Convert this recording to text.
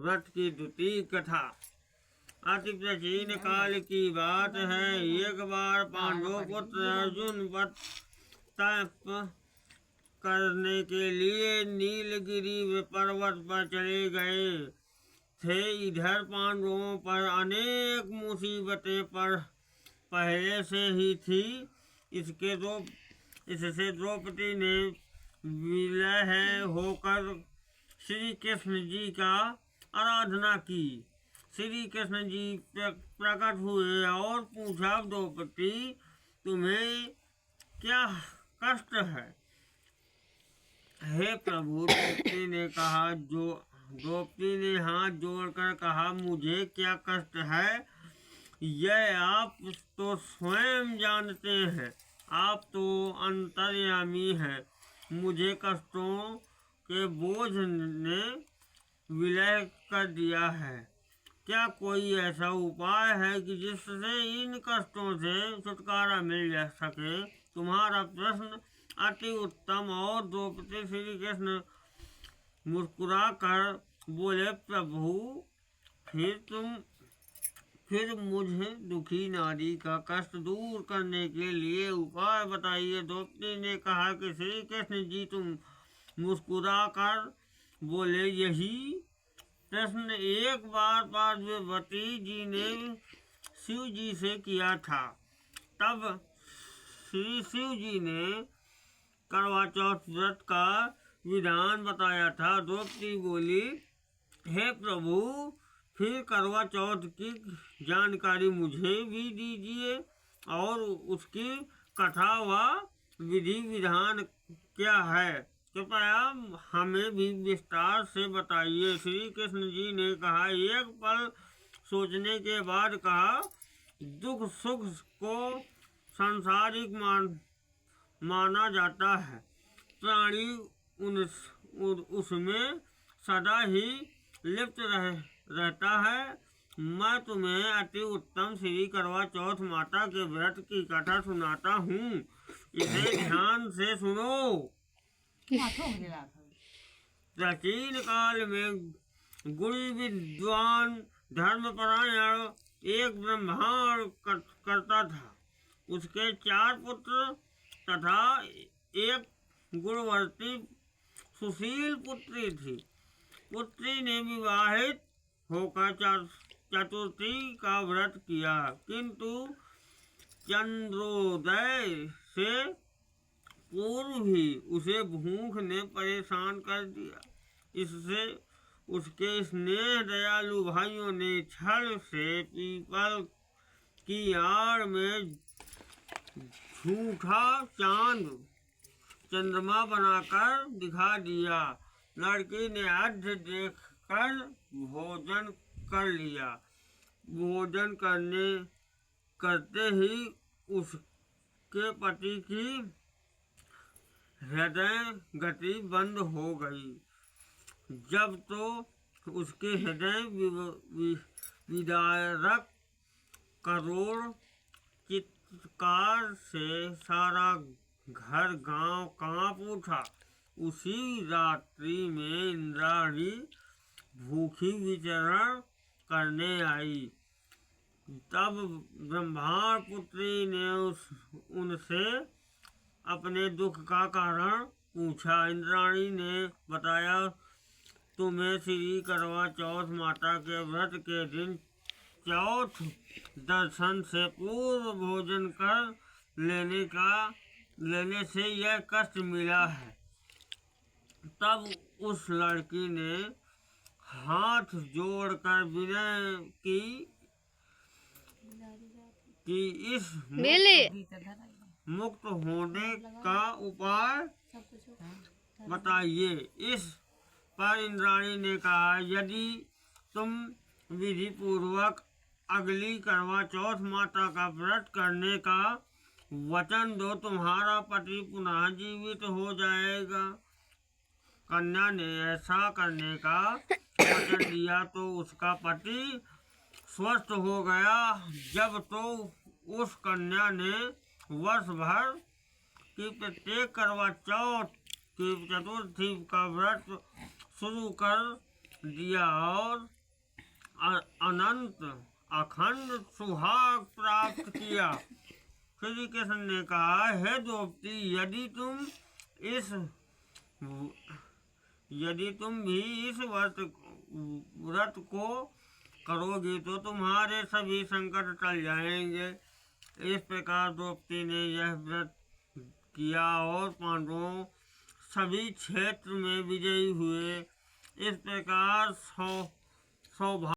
व्रत की द्वितीय कथा। अति प्राचीन काल की बात है। एक बार पांडव पुत्र अर्जुन तप करने के लिए नीलगिरी पर्वत पर चले गए थे। इधर पांडवों पर अनेक मुसीबतें पहले से ही थी। इससे द्रौपदी ने विलय होकर श्री कृष्ण जी का आराधना की। श्री कृष्ण जी प्रकट हुए और पूछा, द्रौपदी तुम्हें क्या कष्ट है? हे प्रभु, द्रौपदी ने हाथ जोड़कर कहा, मुझे क्या कष्ट है यह आप तो स्वयं जानते हैं। आप तो अंतर्यामी हैं। मुझे कष्टों के बोझ ने विलय कर दिया है। क्या कोई ऐसा उपाय है कि जिससे इन कष्टों से छुटकारा मिल जा सके? तुम्हारा प्रश्न अति उत्तम। और द्रौपदी श्री कृष्ण मुस्कुरा कर बोले, प्रभु फिर मुझे दुखी नारी का कष्ट दूर करने के लिए उपाय बताइए। द्रौपदी ने कहा कि श्री कृष्ण जी, तुम मुस्कुरा कर बोले, यही प्रश्न एक बार पार्वती जी ने शिव जी से किया था। तब श्री शिव जी ने करवा चौथ व्रत का विधान बताया था। द्रौपदी बोली, हे प्रभु, फिर करवा चौथ की जानकारी मुझे भी दीजिए और उसकी कथा व विधि विधान क्या है, कृपया हमें भी विस्तार से बताइए। श्री कृष्ण जी ने कहा, एक पल सोचने के बाद कहा, दुख सुख को सांसारिक माना जाता है। प्राणी उसमें सदा ही लिप्त रहता है। मैं तुम्हें अति उत्तम श्री करवा चौथ माता के व्रत की कथा सुनाता हूँ। इसे ध्यान से सुनो। प्राचीन काल में गुणी विद्वान धर्मपरायण एक ब्राह्मण करता था। उसके 4 पुत्र तथा एक गुणवती सुशील पुत्री थी। पुत्री ने विवाहित होकर चतुर्थी का व्रत किया, किंतु चंद्रोदय से पूर्व ही उसे भूख ने परेशान कर दिया। इससे उसके स्नेह दयालु भाइयों ने छल से पीपल की आड़ में झूठा चंद्रमा बनाकर दिखा दिया। लड़की ने आद्य देखकर भोजन कर लिया। भोजन करते ही उसके पति की हृदय गति बंद हो गई। जब तो उसके हृदय विदारक करोड़ चित्कार से सारा घर गांव कांप उठा। उसी रात्रि में इंद्राणी भूखी विचरण करने आई। तब ब्रह्मांड पुत्री ने उनसे अपने दुख का कारण पूछा। इंद्राणी ने बताया, तुम्हें श्री करवा चौथ माता के व्रत के दिन चौथ दर्शन से पूर्व भोजन कर लेने से यह कष्ट मिला है। तब उस लड़की ने हाथ जोड़कर विनय की इस मुक्त होने का उपाय बताइए। इस पर इंद्राणी ने कहा, यदि तुम विधि पूर्वक अगली करवा चौथ माता का व्रत करने का वचन दो, तुम्हारा पति पुनः जीवित हो जाएगा। कन्या ने ऐसा करने का वचन दिया तो उसका पति स्वस्थ हो गया। जब तो उस कन्या ने वर्ष भर की प्रत्येक करवा चौथ की चतुर्थी का व्रत शुरू कर दिया और अनंत अखंड सुहाग प्राप्त किया। श्री कृष्ण ने कहा, हे द्रौपदी, यदि तुम भी इस व्रत को करोगे तो तुम्हारे सभी संकट टल जाएंगे। इस प्रकार द्रौपदी ने यह व्रत किया और पांडवों सभी क्षेत्र में विजयी हुए। इस प्रकार सौभाग्य